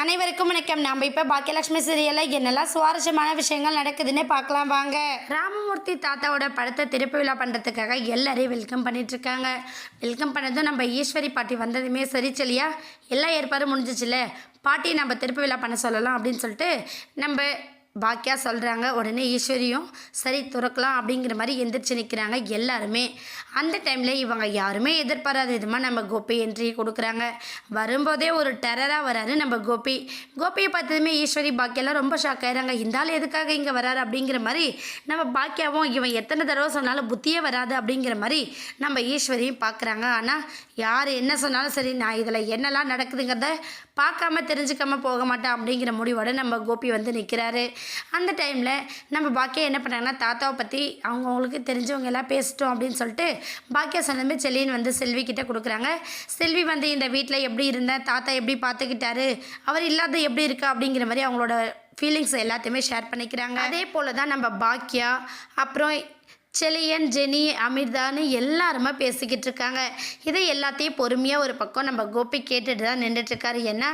அனைவருக்கும் வணக்கம். நம்ம இப்போ பாக்கியலட்சுமி சீரியலில் என்னெல்லாம் சுவாரஸ்யமான விஷயங்கள் நடக்குதுன்னு பார்க்கலாம் வாங்க. ராமமூர்த்தி தாத்தாவோட படத்தை திறப்பு விழா பண்ணுறதுக்காக எல்லாரையும் வெல்கம் பண்ணிகிட்ருக்காங்க. வெல்கம் பண்ணதும் நம்ம ஈஸ்வரி பாட்டி வந்ததுமே சரி சொல்லியா எல்லா ஏற்பாடும் முடிஞ்சிச்சுல, பாட்டி நம்ம திறப்பு விழா பண்ண சொல்லலாம் அப்படின்னு சொல்லிட்டு நம்ம பாக்கியா சொல்கிறாங்க. உடனே ஈஸ்வரியும் சரி துறக்கலாம் அப்படிங்கிற மாதிரி எந்திரிச்சு நிற்கிறாங்க எல்லாருமே. அந்த டைமில் இவங்க யாருமே எதிர்பாராத விதமாக நம்ம கோபி என்ட்ரி கொடுக்குறாங்க. வரும்போதே ஒரு டெரராக வராரு நம்ம கோபி. கோபியை பார்த்ததுமே ஈஸ்வரி பாக்கியெல்லாம் ரொம்ப ஷாக் ஆயிடுறாங்க. இந்த ஆள் எதுக்காக இங்கே வராரு அப்படிங்கிற மாதிரி நம்ம பாக்கியாவும் இவன் எத்தனை தடவை சொன்னாலும் புத்தியே வராது அப்படிங்கிற மாதிரி நம்ம ஈஸ்வரியும் பார்க்குறாங்க. ஆனால் யார் என்ன சொன்னாலும் சரி, நான் இதில் என்னெல்லாம் நடக்குதுங்கிறத பார்க்காம தெரிஞ்சுக்காமல் போக மாட்டேன் அப்படிங்கிற முடிவோட நம்ம கோபி வந்து நிற்கிறாரு. அந்த டைமில் நம்ம பாக்கியா என்ன பண்ணாங்கன்னா, தாத்தாவை பற்றி அவங்கவுங்களுக்கு தெரிஞ்சவங்க எல்லாம் பேசிட்டோம் அப்படின்னு சொல்லிட்டு பாக்கியா சொன்னதுமே செல்லின்னு வந்து செல்வி கிட்டே கொடுக்குறாங்க. செல்வி வந்து இந்த வீட்டில் எப்படி இருந்தேன், தாத்தா எப்படி பார்த்துக்கிட்டாரு, அவர் இல்லாத எப்படி இருக்கா அப்படிங்கிற மாதிரி அவங்களோட ஃபீலிங்ஸ் எல்லாத்தையுமே ஷேர் பண்ணிக்கிறாங்க. அதே போல் தான் நம்ம பாக்கியா அப்புறம் செலியன், ஜெனி, அமிர்தான்னு எல்லாருமே பேசிக்கிட்டு இருக்காங்க. இதை எல்லாத்தையும் பொறுமையாக ஒரு பக்கம் நம்ம கோபி கேட்டுட்டு தான் நின்றுட்டுருக்காரு. ஏன்னா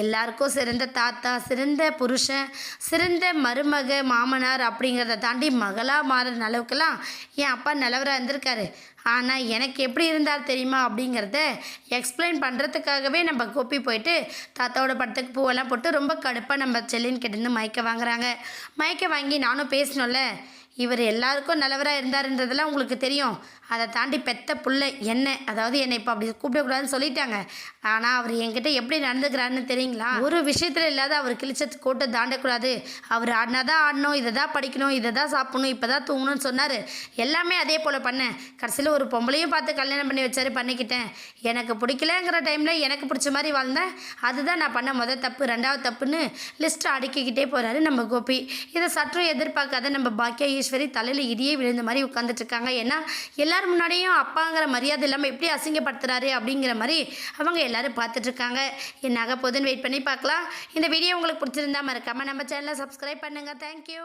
எல்லாருக்கும் சிறந்த தாத்தா, சிறந்த புருஷன், சிறந்த மருமக, மாமனார் அப்படிங்கிறத தாண்டி மகளாக மாறுற அளவுக்கெல்லாம் என் அப்பா நிலவராக இருந்திருக்காரு. ஆனால் எனக்கு எப்படி இருந்தால் தெரியுமா அப்படிங்கிறத எக்ஸ்பிளைன் பண்ணுறதுக்காகவே நம்ம கோபி போயிட்டு தாத்தாவோட படத்துக்கு பூவெல்லாம் போட்டு ரொம்ப கடுப்பாக நம்ம செல்லின் கிட்டேருந்து மயக்க வாங்குறாங்க. மயக்க வாங்கி நானும் பேசணும்ல, இவர் எல்லாருக்கும் நல்லவராக இருந்தாருன்றதெல்லாம் உங்களுக்கு தெரியும். அதை தாண்டி பெத்த புள்ள என்ன, அதாவது என்னை இப்போ அப்படி கூப்பிடக்கூடாதுன்னு சொல்லிட்டாங்க. ஆனால் அவர் என்கிட்ட எப்படி நடந்துக்கிறாருன்னு தெரியுங்களா? ஒரு விஷயத்தில் இல்லாத அவர் கிழிச்சத்து கோட்டை தாண்டக்கூடாது. அவர் ஆடினா தான் ஆடணும், இதை தான் படிக்கணும், இதை தான் சாப்பிடணும், இப்போ தான் தூங்கணும்னு சொன்னார். எல்லாமே அதே போல் பண்ணேன். கடைசியில் ஒரு பொம்பளையும் பார்த்து கல்யாணம் பண்ணி வச்சாரு, பண்ணிக்கிட்டேன். எனக்கு பிடிக்கலங்கிற டைமில் எனக்கு பிடிச்ச மாதிரி வாழ்ந்தேன். அதுதான் நான் பண்ண முதல் தப்பு, ரெண்டாவது தப்புன்னு லிஸ்ட்டு அடுக்கிக்கிட்டே போகிறாரு நம்ம கோபி. இதை சற்றும் எதிர்பார்க்காத நம்ம பாக்கியா ஈஸ்வரி தலையில் இடியே விழுந்த மாதிரி உட்காந்துட்ருக்காங்க. ஏன்னா எல்லாரும் முன்னாடியும் அப்பாங்கிற மரியாதை இல்லாமல் எப்படி அசிங்கப்படுத்துறாரு அப்படிங்கிற மாதிரி அவங்க எல்லாரும் பார்த்துட்ருக்காங்க. என்னாக போதுன்னு வெயிட் பண்ணி பார்க்கலாம். இந்த வீடியோ உங்களுக்கு பிடிச்சிருந்தா மறக்காமல் நம்ம சேனலை சப்ஸ்கிரைப் பண்ணுங்கள். தேங்க்யூ.